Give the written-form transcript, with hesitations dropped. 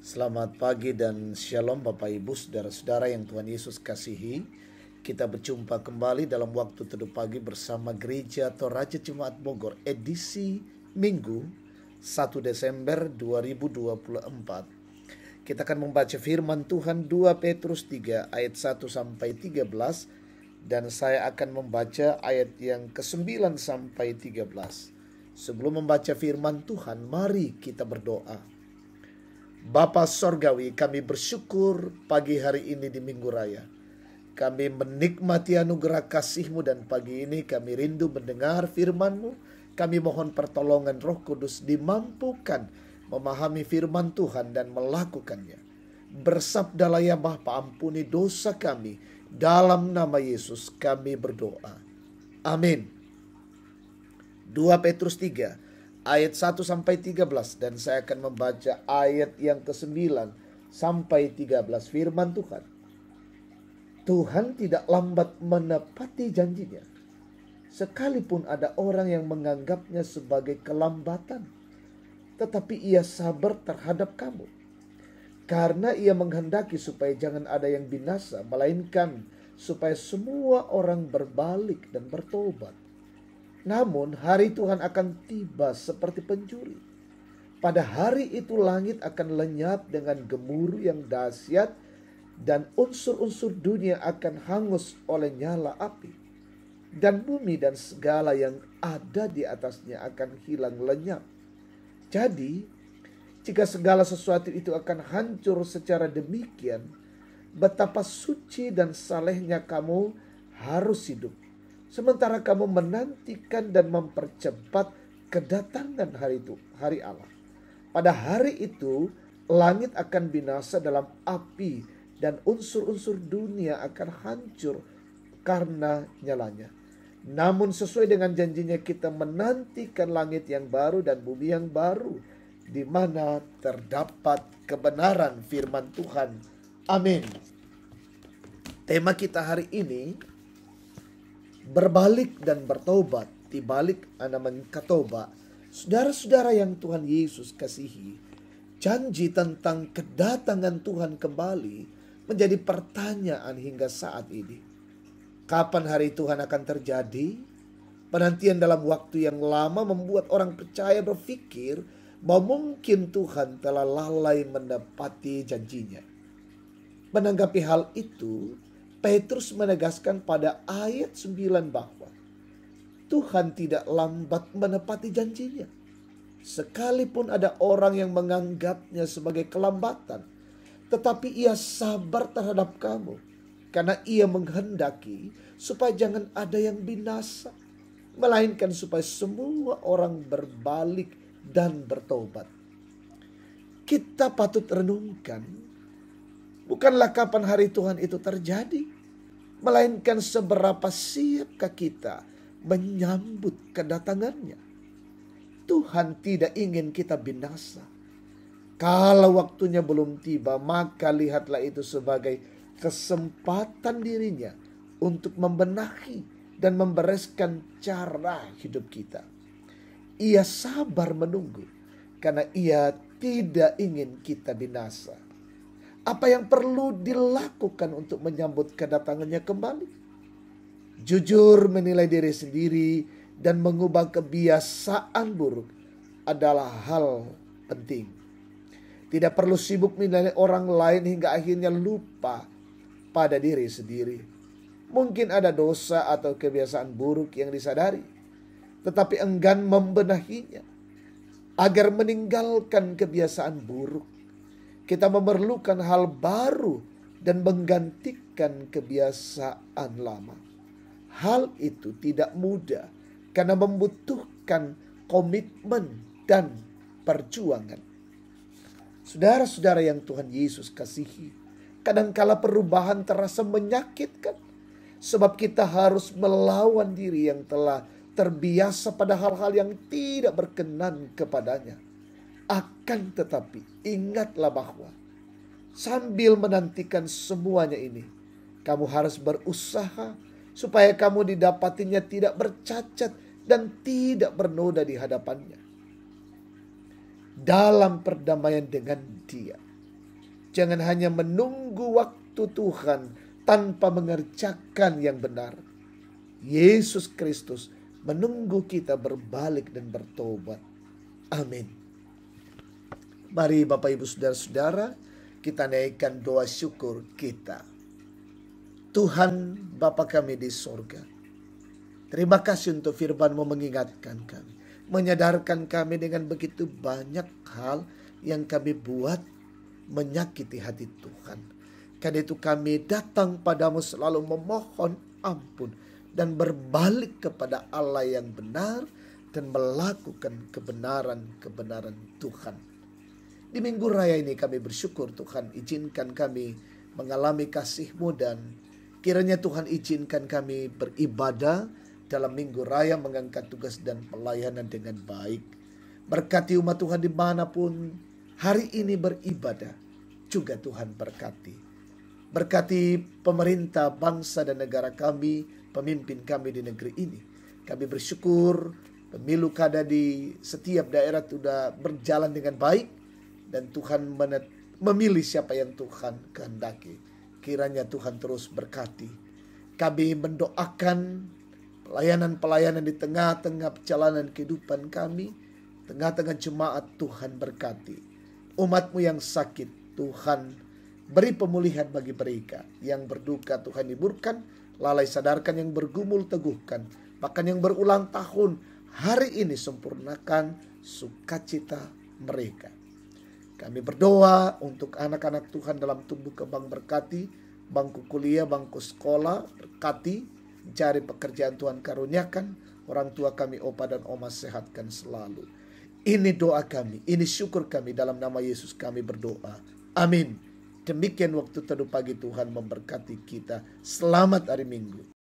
Selamat pagi dan shalom Bapak Ibu saudara-saudara yang Tuhan Yesus kasihi. Kita berjumpa kembali dalam waktu teduh pagi bersama Gereja Toraja Jemaat Bogor edisi Minggu 1 Desember 2024. Kita akan membaca firman Tuhan 2 Petrus 3 ayat 1 sampai 13 dan saya akan membaca ayat yang ke-9 sampai 13. Sebelum membaca firman Tuhan, mari kita berdoa. Bapa Sorgawi, kami bersyukur pagi hari ini di Minggu Raya. Kami menikmati anugerah kasih-Mu dan pagi ini kami rindu mendengar firman-Mu. Kami mohon pertolongan Roh Kudus dimampukan memahami firman Tuhan dan melakukannya. Bersabdalah ya Bapa, ampuni dosa kami. Dalam nama Yesus kami berdoa. Amin. 2 Petrus 3 ayat 1 sampai 13 dan saya akan membaca ayat yang ke-9 sampai 13 firman Tuhan. Tuhan tidak lambat menepati janjinya, sekalipun ada orang yang menganggapnya sebagai kelambatan, tetapi ia sabar terhadap kamu, karena ia menghendaki supaya jangan ada yang binasa, melainkan supaya semua orang berbalik dan bertobat. Namun hari Tuhan akan tiba seperti pencuri. Pada hari itu langit akan lenyap dengan gemuruh yang dahsyat dan unsur-unsur dunia akan hangus oleh nyala api. Dan bumi dan segala yang ada di atasnya akan hilang lenyap. Jadi, jika segala sesuatu itu akan hancur secara demikian, betapa suci dan salehnya kamu harus hidup. Sementara kamu menantikan dan mempercepat kedatangan hari Allah. Pada hari itu langit akan binasa dalam api dan unsur-unsur dunia akan hancur karena nyalanya. Namun sesuai dengan janjinya kita menantikan langit yang baru dan bumi yang baru, di mana terdapat kebenaran firman Tuhan. Amin. Tema kita hari ini, berbalik dan bertobat. Dibalik anaman katoba. Saudara-saudara yang Tuhan Yesus kasihi, janji tentang kedatangan Tuhan kembali menjadi pertanyaan hingga saat ini. Kapan hari Tuhan akan terjadi? Penantian dalam waktu yang lama membuat orang percaya berpikir bahwa mungkin Tuhan telah lalai menepati janjinya. Menanggapi hal itu, Petrus menegaskan pada ayat 9 bahwa Tuhan tidak lambat menepati janjinya. Sekalipun ada orang yang menganggapnya sebagai kelambatan, tetapi ia sabar terhadap kamu, karena ia menghendaki supaya jangan ada yang binasa, melainkan supaya semua orang berbalik dan bertobat. Kita patut renungkan, bukanlah kapan hari Tuhan itu terjadi, melainkan seberapa siapkah kita menyambut kedatangannya. Tuhan tidak ingin kita binasa. Kalau waktunya belum tiba, maka lihatlah itu sebagai kesempatan dirinya untuk membenahi dan membereskan cara hidup kita. Ia sabar menunggu karena ia tidak ingin kita binasa. Apa yang perlu dilakukan untuk menyambut kedatangannya kembali? Jujur menilai diri sendiri dan mengubah kebiasaan buruk adalah hal penting. Tidak perlu sibuk menilai orang lain hingga akhirnya lupa pada diri sendiri. Mungkin ada dosa atau kebiasaan buruk yang disadari, tetapi enggan membenahinya. Agar meninggalkan kebiasaan buruk, kita memerlukan hal baru dan menggantikan kebiasaan lama. Hal itu tidak mudah karena membutuhkan komitmen dan perjuangan. Saudara-saudara yang Tuhan Yesus kasihi, kadangkala perubahan terasa menyakitkan, sebab kita harus melawan diri yang telah terbiasa pada hal-hal yang tidak berkenan kepadanya. Akan tetapi ingatlah bahwa sambil menantikan semuanya ini, kamu harus berusaha supaya kamu didapatinya tidak bercacat dan tidak bernoda di hadapannya. Dalam perdamaian dengan Dia. Jangan hanya menunggu waktu Tuhan tanpa mengerjakan yang benar. Yesus Kristus menunggu kita berbalik dan bertobat. Amin. Mari Bapak Ibu Saudara-saudara, kita naikkan doa syukur kita. Tuhan Bapa kami di sorga, terima kasih untuk firman-Mu mengingatkan kami, menyadarkan kami dengan begitu banyak hal yang kami buat menyakiti hati Tuhan. Karena itu kami datang padamu selalu memohon ampun dan berbalik kepada Allah yang benar dan melakukan kebenaran-kebenaran Tuhan. Di minggu raya ini kami bersyukur Tuhan izinkan kami mengalami kasih-Mu dan kiranya Tuhan izinkan kami beribadah dalam minggu raya mengangkat tugas dan pelayanan dengan baik. Berkati umat Tuhan dimanapun hari ini beribadah, juga Tuhan berkati. Berkati pemerintah, bangsa dan negara kami, pemimpin kami di negeri ini. Kami bersyukur pemilu kada di setiap daerah sudah berjalan dengan baik dan Tuhan memilih siapa yang Tuhan kehendaki. Kiranya Tuhan terus berkati. Kami mendoakan pelayanan-pelayanan di tengah-tengah perjalanan kehidupan kami, tengah-tengah jemaat Tuhan berkati. Umat-Mu yang sakit Tuhan beri pemulihan bagi mereka, yang berduka Tuhan hiburkan, lalai sadarkan, yang bergumul teguhkan, bahkan yang berulang tahun hari ini sempurnakan sukacita mereka. Kami berdoa untuk anak-anak Tuhan dalam tumbuh kembang berkati, bangku kuliah, bangku sekolah berkati, cari pekerjaan Tuhan karuniakan, orang tua kami opa dan oma sehatkan selalu. Ini doa kami, ini syukur kami, dalam nama Yesus kami berdoa. Amin. Demikian waktu teduh pagi, Tuhan memberkati kita. Selamat hari Minggu.